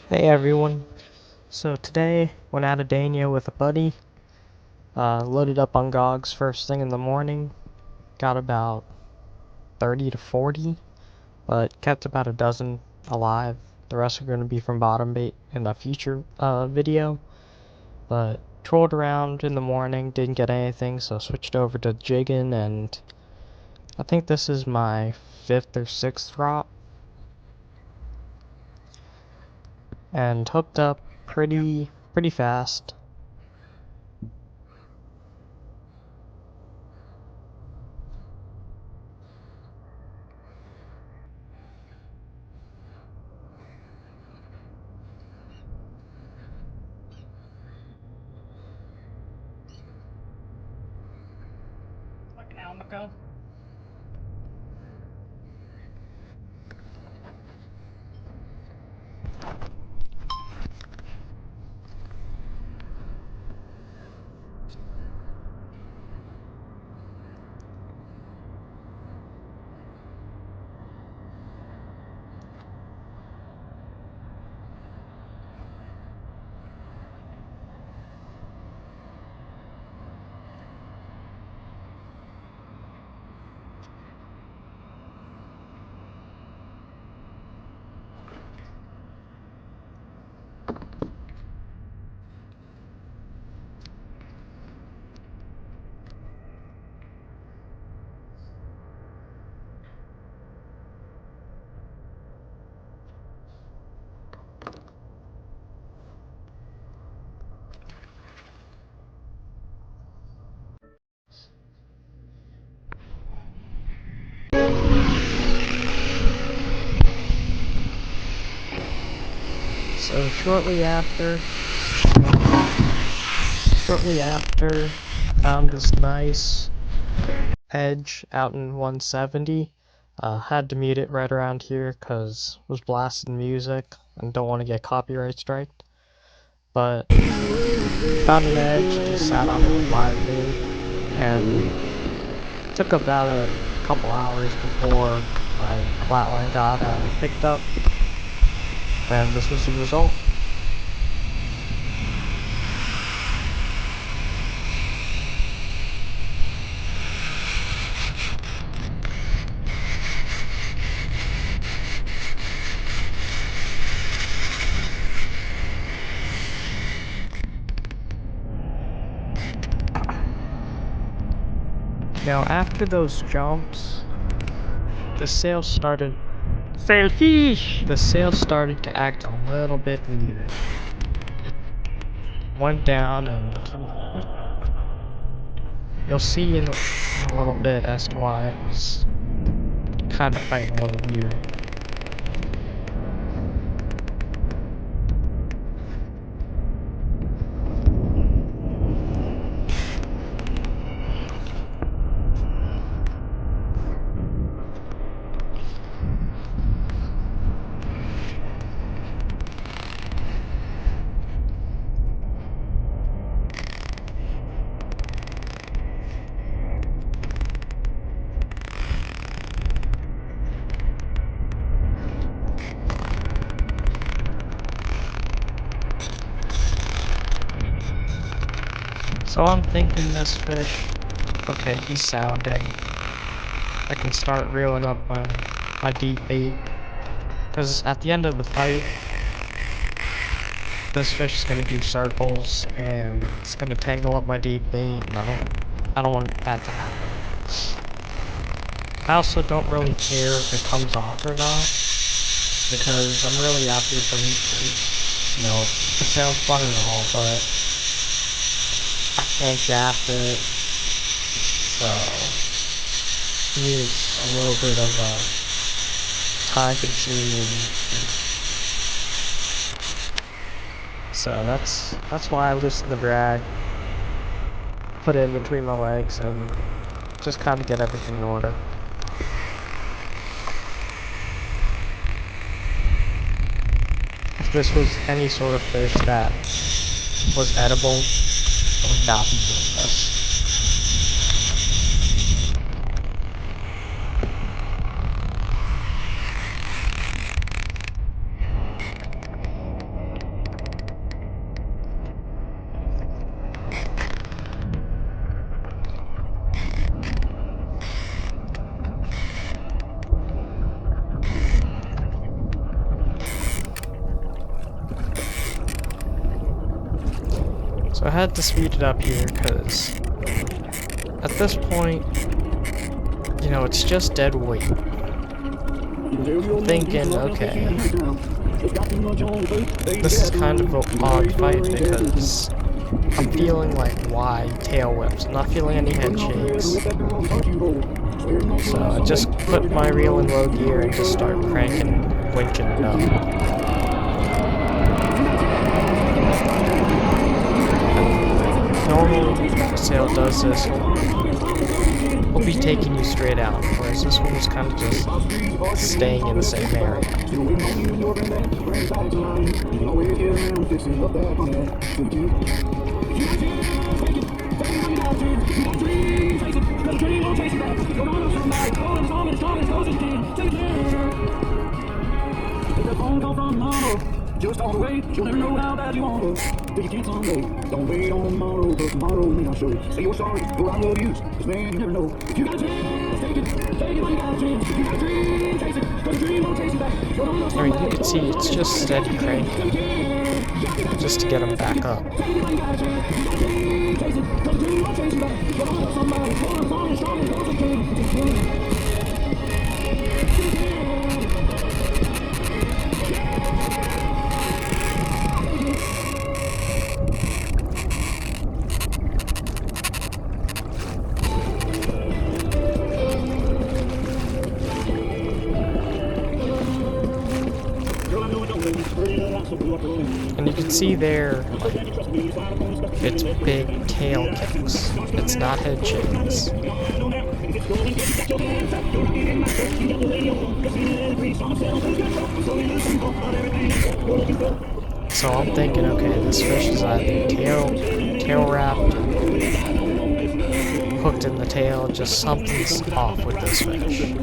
Hey everyone, so today went out of Dania with a buddy, loaded up on gogs first thing in the morning, got about 30 to 40, but kept about a dozen alive. The rest are going to be from bottom bait in a future video, but trolled around in the morning, didn't get anything, so switched over to jigging, and I think this is my 5th or 6th drop, and hooked up pretty fast. Like an hour ago. So shortly after, found this nice edge out in 170. Had to mute it right around here because was blasting music and don't want to get copyright striked. But found an edge, just sat on it with live bait, and took about a couple hours before my flatline got picked up, and this was the result. Now after those jumps, the sail started sailfish! The sail started to act a little bit muted. Went down, and you'll see in a little bit as to why it was kind of fighting a little muted. So I'm thinking this fish, okay, he's sounding. I can start reeling up my deep bait. Because at the end of the fight, this fish is going to do circles and it's going to tangle up my deep bait, and I don't want that to happen. I also don't really care if it comes off or not, because I'm really after the meat bait. You know, it sounds fun and all, but I can't gaff it, so it's a little bit of a time consuming. So that's why I loosen the drag, put it in between my legs, and just kind of get everything in order. If this was any sort of fish that was edible, I would not be doing this. I had to speed it up here because at this point, you know, it's just dead weight. I'm thinking, okay, this is kind of an odd fight because I'm feeling like wide tail whips. I'm not feeling any head shakes. So I just put my reel in low gear and just start cranking, winching it up. Normally, if a sail does this, will be taking you straight out, whereas this one was kind of just staying in the same area. Just all the way, you'll never know how bad you want her. Till you can't someday. Don't wait on tomorrow, but tomorrow may not show. Say you're sorry, or I will use. Cause man, you never know. If you got a chance, take it when you got a chance. If you got a dream, chase it. Cause a dream won't chase you back. I mean, you can see it's just steady cranking, just to get them back up. And you can see there, like, it's big tail kicks. It's not head shakes. So I'm thinking, okay, this fish is either tail wrapped, hooked in the tail, just something's off with this fish.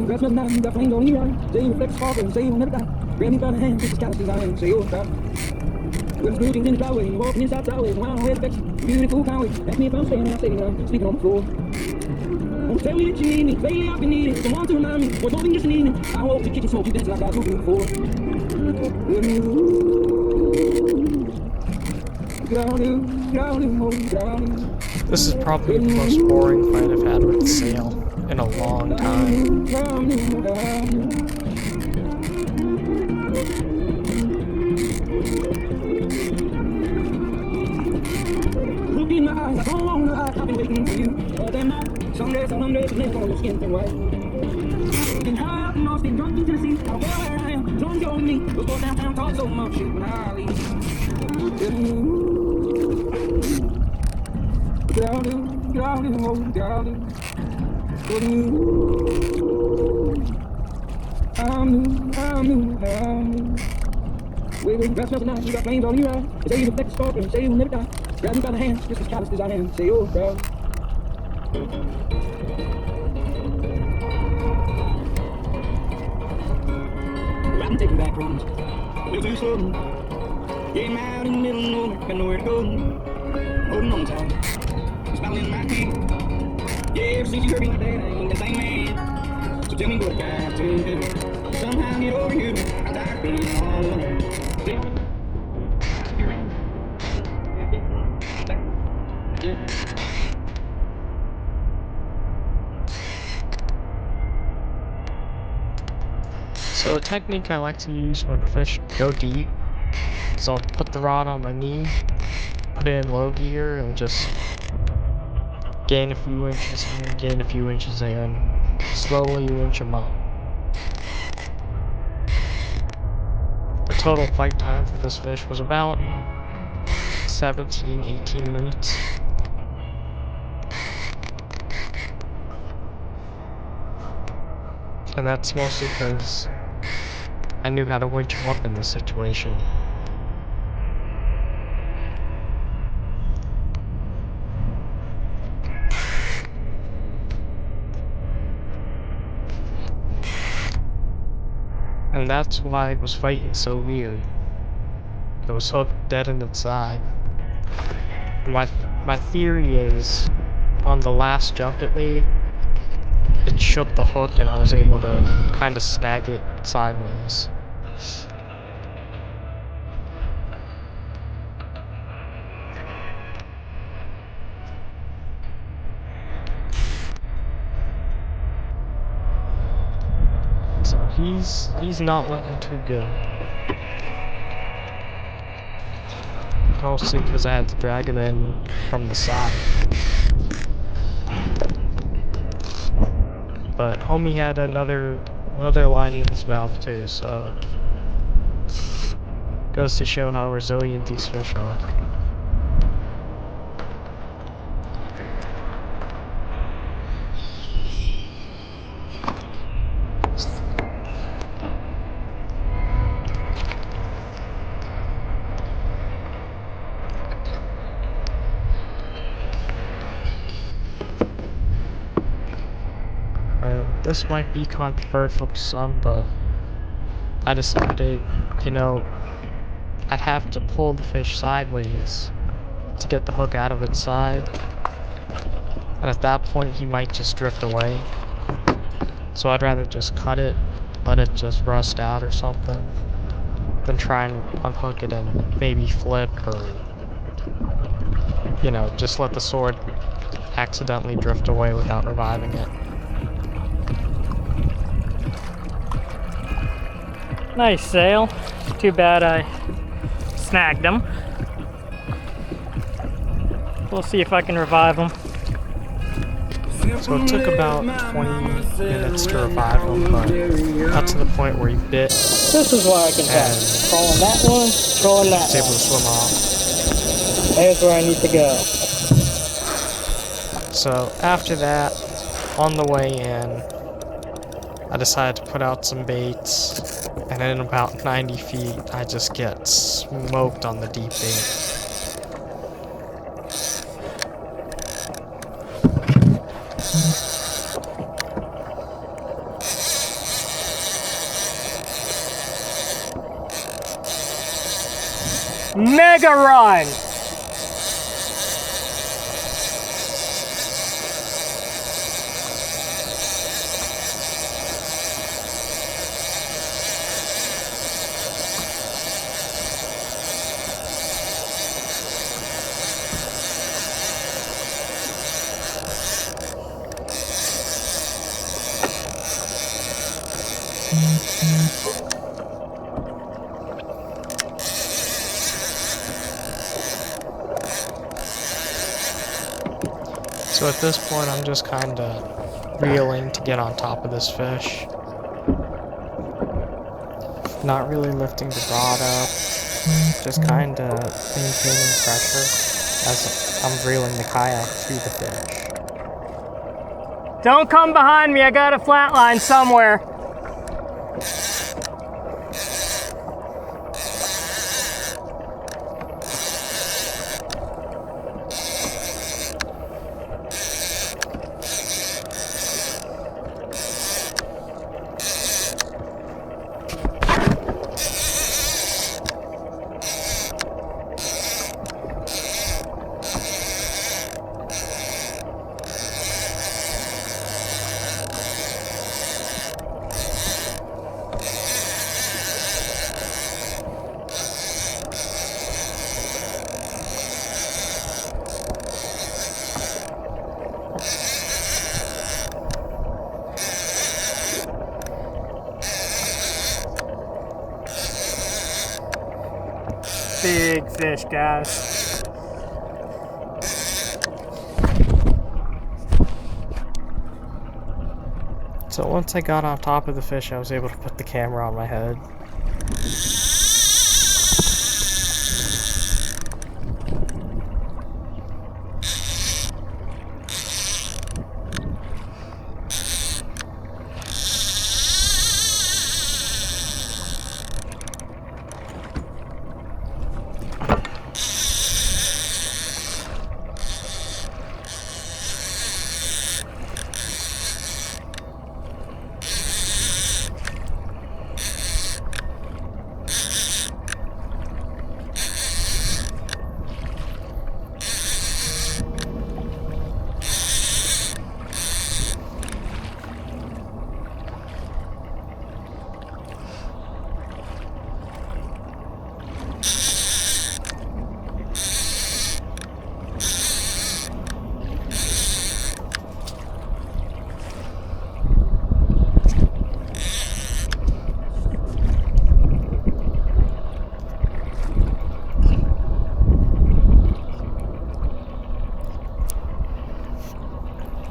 Grass now, you got flames on you, right? Say you flex sparkle and say you'll never die. Grab me by the hand, just as callous as I am, say you'll stop. When screwing in the driveway, you walking inside sideways, wow, I expect you, beautiful conway. Ask me if I'm staying, I say no, sleeping on the floor. Don't tell me that you need me, lately I've been needing someone to remind me, what's more than just an evening. I hope the kitchen smoke, you dance like I was moving before. This is probably the most boring fight I've had with the sail in a long time. Look in my eyes, I don't wanna hide, I've been waiting for you. All that night, some days, some days, never on your skin turn white. Been high up and lost, been drunk in Tennessee. I don't care where I am, don't go with me. We'll go downtown, talk so much shit when I leave. Wait, grass melting now, you got flames on you, right? Say you reflect the spark and say you'll never die. Grab me by the hand, just as callous as I am, say you're proud. I'm taking back roads, little too slow. Yeah, I'm out in the middle of nowhere, got nowhere to go. Holding on tight, smiling in my teeth. Yeah, ever since you hurt me like that, I ain't the same man. So tell me what I got to do. Somehow get over you, I'm tired of being all alone. So a technique I like to use when the fish go deep is I'll put the rod on my knee, put it in low gear, and just gain a few inches in, gain a few inches in, slowly winch them up. The total fight time for this fish was about 17-18 minutes. And that's mostly because I knew how to winch him up in this situation. And that's why it was fighting so weird. It was hooked dead in its side. My theory is, on the last jump it made, it shook the hook and I was able to kind of snag it sideways. So he's not looking too good. Mostly because I had to drag it in from the side. But homie had another line in his mouth too, so goes to show how resilient these fish are. This might be controversial to some, but I decided, I'd have to pull the fish sideways to get the hook out of its side. And at that point, he might just drift away. So I'd rather just cut it, let it just rust out or something, than try and unhook it and maybe flip or, just let the sword accidentally drift away without reviving it. Nice sail. Too bad I snagged him. We'll see if I can revive him. So it took about 20 minutes to revive him, but got to the point where he bit. This is why I can tell. Trolling that one, trolling that He was able to swim off. There's where I need to go. So after that, on the way in, I decided to put out some baits, and in about 90 feet, I just get smoked on the deep bait. Mega run! So at this point, I'm just kind of reeling to get on top of this fish. Not really lifting the rod up, just kind of maintaining pressure as I'm reeling the kayak to the fish. Don't come behind me, I got a flat line somewhere. big fish, guys. So once I got on top of the fish, I was able to put the camera on my head.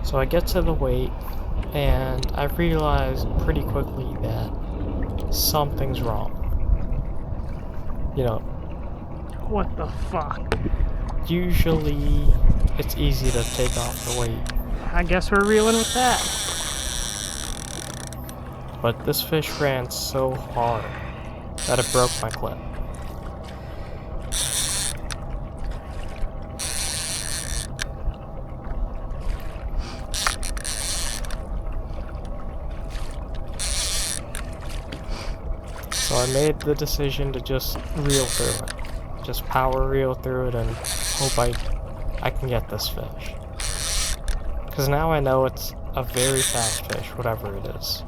So I get to the weight, and I realized pretty quickly that something's wrong. You know, What the fuck? usually it's easy to take off the weight, I guess we're reeling with that. but this fish ran so hard that it broke my clip. So I made the decision to just reel through it. Just power reel through it and hope I can get this fish. Because now I know it's a very fast fish, whatever it is.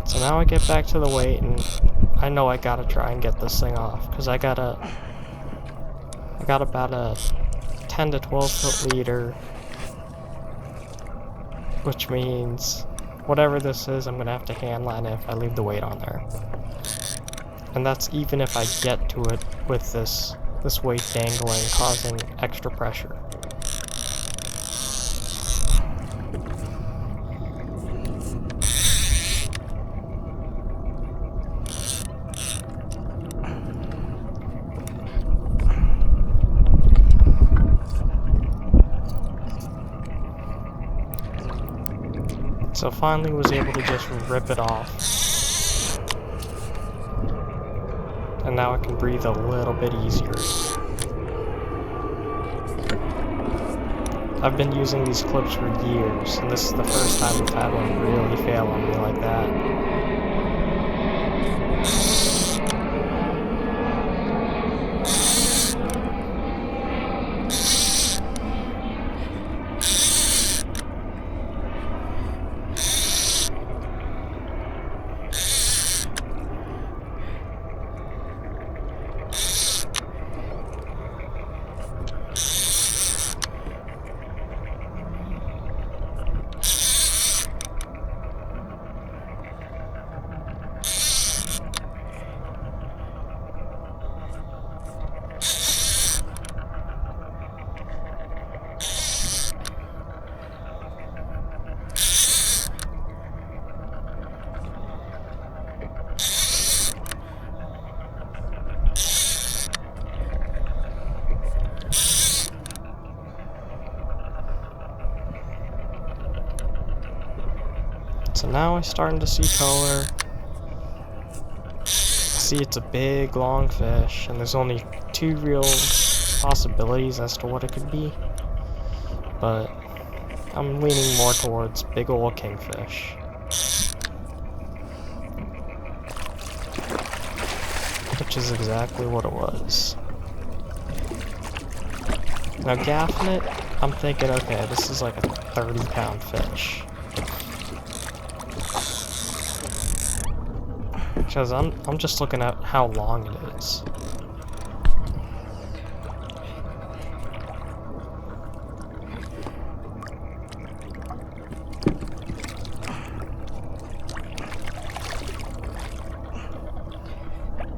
So now I get back to the weight, and I know I gotta try and get this thing off, because I got about a 10 to 12 foot leader, which means whatever this is, I'm gonna have to handline it if I leave the weight on there. And that's even if I get to it with this weight dangling, causing extra pressure. So finally was able to just rip it off. And now I can breathe a little bit easier. I've been using these clips for years, and this is the first time I've had one really fail on me like that. So now I'm starting to see color. I see it's a big, long fish, and there's only two real possibilities as to what it could be. But I'm leaning more towards big ol' kingfish. Which is exactly what it was. Now gaffing it, I'm thinking, okay, this is like a 30-pound fish. Because I'm just looking at how long it is.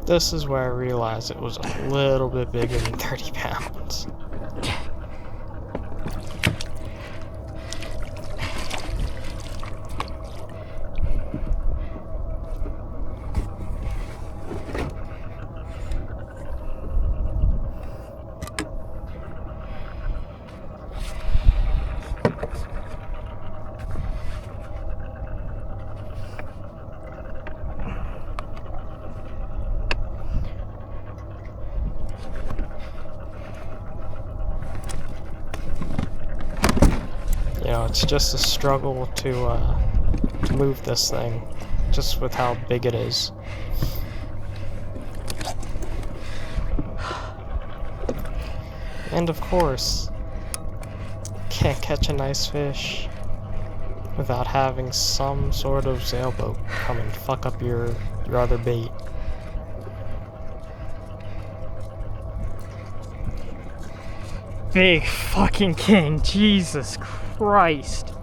This is where I realized it was a little bit bigger than 30 pounds. You know, it's just a struggle to move this thing, just with how big it is. And of course, can't catch a nice fish without having some sort of sailboat come and fuck up your other bait. Big fucking king, Jesus Christ.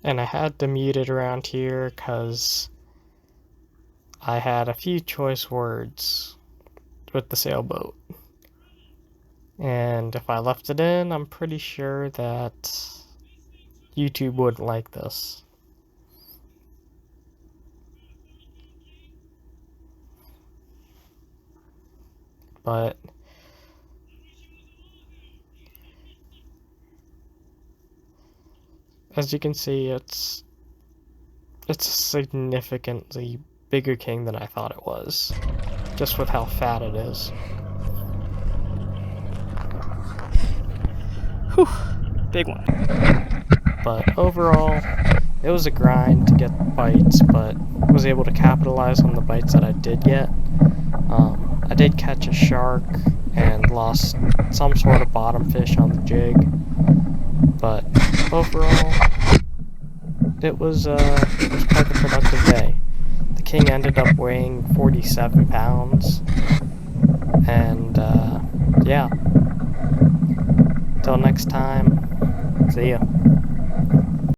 And I had to mute it around here because I had a few choice words with the sailboat. And if I left it in, I'm pretty sure that YouTube wouldn't like this. But as you can see, it's a significantly bigger king than I thought it was, just with how fat it is. Whew, big one. But overall, it was a grind to get bites, but was able to capitalize on the bites that I did get. I did catch a shark and lost some sort of bottom fish on the jig, but overall, it was quite a productive day. The king ended up weighing 47 pounds, and yeah. Till next time, see ya.